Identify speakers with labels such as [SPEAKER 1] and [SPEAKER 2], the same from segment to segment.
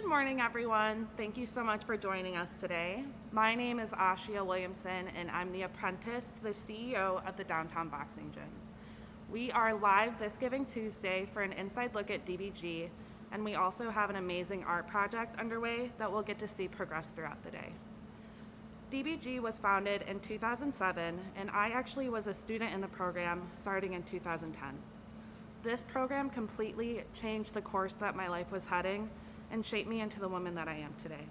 [SPEAKER 1] morning, everyone. Thank you so much for joining us today. My name is Ashia Williamson, and I'm the apprentice to the CEO of the Downtown Boxing Gym. We are live this Giving Tuesday for an inside look at DBG, and we also have an amazing art project underway that we'll get to see progress throughout the day. DBG was founded in 2007, and I actually was a student in the program starting in 2010. This program completely changed the course that my life was heading and shaped me into the woman that I am today.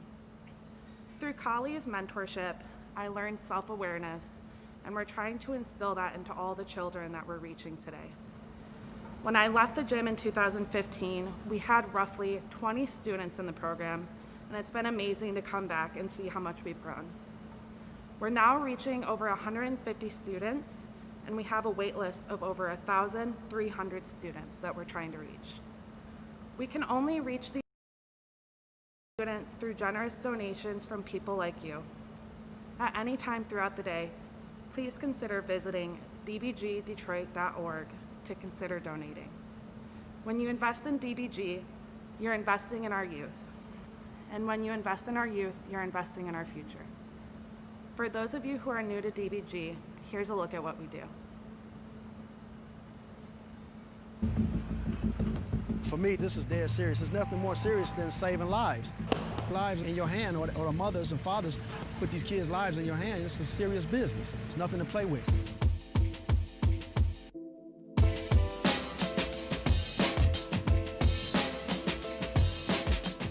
[SPEAKER 1] Through Kali's mentorship, I learned self-awareness, and we're trying to instill that into all the children that we're reaching today. When I left the gym in 2015, we had roughly 20 students in the program, and it's been amazing to come back and see how much we've grown. We're now reaching over 150 students, and we have a wait list of over 1,300 students that we're trying to reach. We can only reach these students through generous donations from people like you. At any time throughout the day, please consider visiting dbgdetroit.org to consider donating. When you invest in DBG, you're investing in our youth. And when you invest in our youth, you're investing in our future. For those of you who are new to DBG, here's a look at what we do.
[SPEAKER 2] For me, this is dead serious. There's nothing more serious than saving lives. Lives in your hand, or the mothers and fathers put these kids' lives in your hand. This is serious business. It's nothing to play with.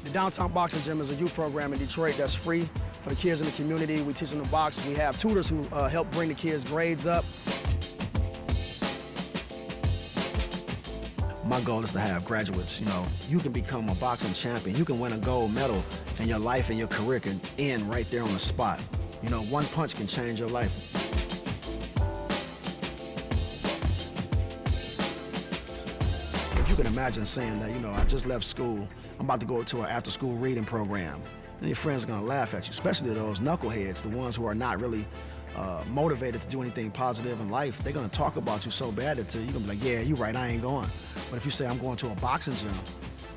[SPEAKER 2] The Downtown Boxing Gym is a youth program in Detroit that's free for the kids in the community. We teach them to box. We have tutors who help bring the kids' grades up. My goal is to have graduates, you can become a boxing champion. You can win a gold medal, and your life and your career can end right there on the spot. One punch can change your life. If you can imagine saying that, I just left school, I'm about to go to an after-school reading program, and your friends are gonna laugh at you, especially those knuckleheads, the ones who are not really motivated to do anything positive in life. They're gonna talk about you so bad that you're gonna be like, yeah, you're right, I ain't going. But if you say, I'm going to a boxing gym,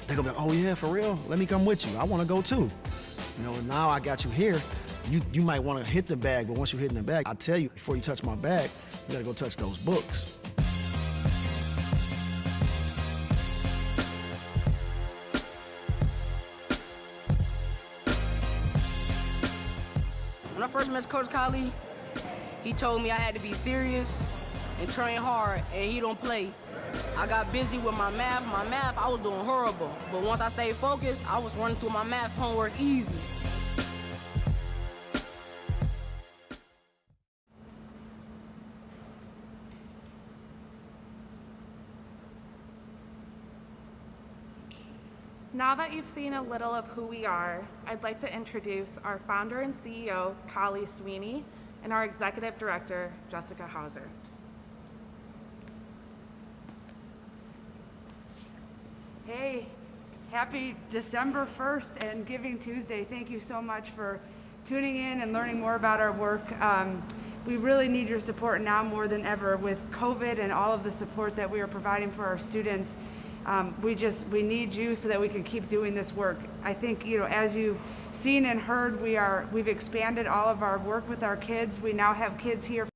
[SPEAKER 2] they're gonna be like, oh yeah, for real? Let me come with you, I wanna go too. And now I got you here, you might wanna hit the bag, but once you hit in the bag, I tell you, before you touch my bag, you gotta go touch those books.
[SPEAKER 3] When I first met Coach Kali, he told me I had to be serious and train hard, and he don't play. I got busy with my math. I was doing horrible. But once I stayed focused, I was running through my math homework easy.
[SPEAKER 1] Now that you've seen a little of who we are, I'd like to introduce our founder and CEO, Kali Sweeney, and our executive director, Jessica Hauser.
[SPEAKER 4] Hey, happy December 1st and Giving Tuesday. Thank you so much for tuning in and learning more about our work. We really need your support now more than ever with COVID and all of the support that we are providing for our students. We need you so that we can keep doing this work. I think, as you've seen and heard, we've expanded all of our work with our kids. We now have kids here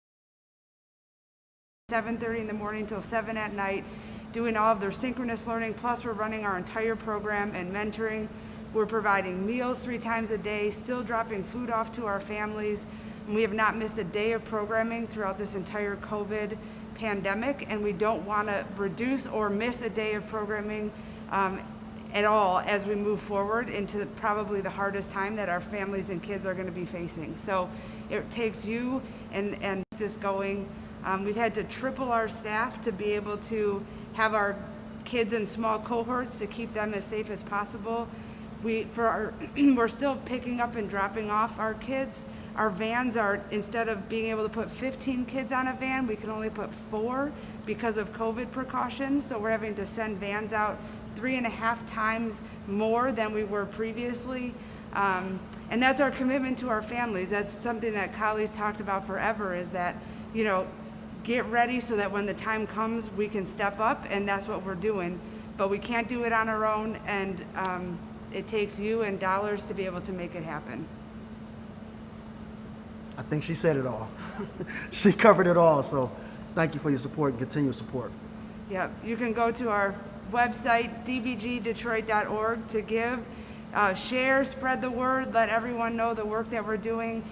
[SPEAKER 4] from 7:30 in the morning till 7 at night, doing all of their synchronous learning, plus we're running our entire program and mentoring. We're providing meals 3 times a day, still dropping food off to our families. And we have not missed a day of programming throughout this entire COVID pandemic, and we don't want to reduce or miss a day of programming at all as we move forward into probably the hardest time that our families and kids are going to be facing. So it takes you and this going. We've had to triple our staff to be able to have our kids in small cohorts to keep them as safe as possible. We're still picking up and dropping off our kids. Our vans are, instead of being able to put 15 kids on a van, we can only put 4 because of COVID precautions. So we're having to send vans out 3.5 times more than we were previously. And that's our commitment to our families. That's something that Kali's talked about forever, is that, get ready so that when the time comes, we can step up, and that's what we're doing. But we can't do it on our own, and It takes you and dollars to be able to make it happen.
[SPEAKER 5] I think she said it all. She covered it all. So thank you for your support and continued support.
[SPEAKER 4] Yep, you can go to our website, dbgdetroit.org, to give, share, spread the word, let everyone know the work that we're doing.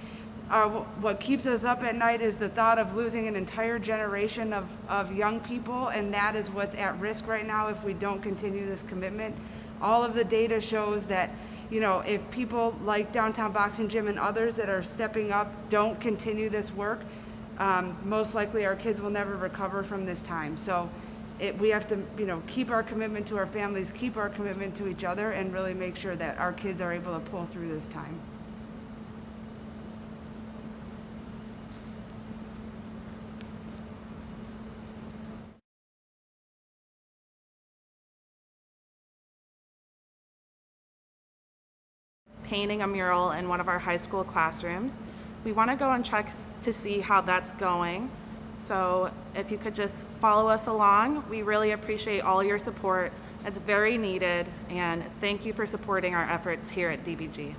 [SPEAKER 4] What keeps us up at night is the thought of losing an entire generation of young people, and that is what's at risk right now if we don't continue this commitment. All of the data shows that, you know, if people like Downtown Boxing Gym and others that are stepping up don't continue this work, most likely our kids will never recover from this time. So we have to, you know, keep our commitment to our families, keep our commitment to each other, and really make sure that our kids are able to pull through this time.
[SPEAKER 1] Painting a mural in one of our high school classrooms. We want to go and check to see how that's going. So if you could just follow us along, we really appreciate all your support. It's very needed, and thank you for supporting our efforts here at DBG.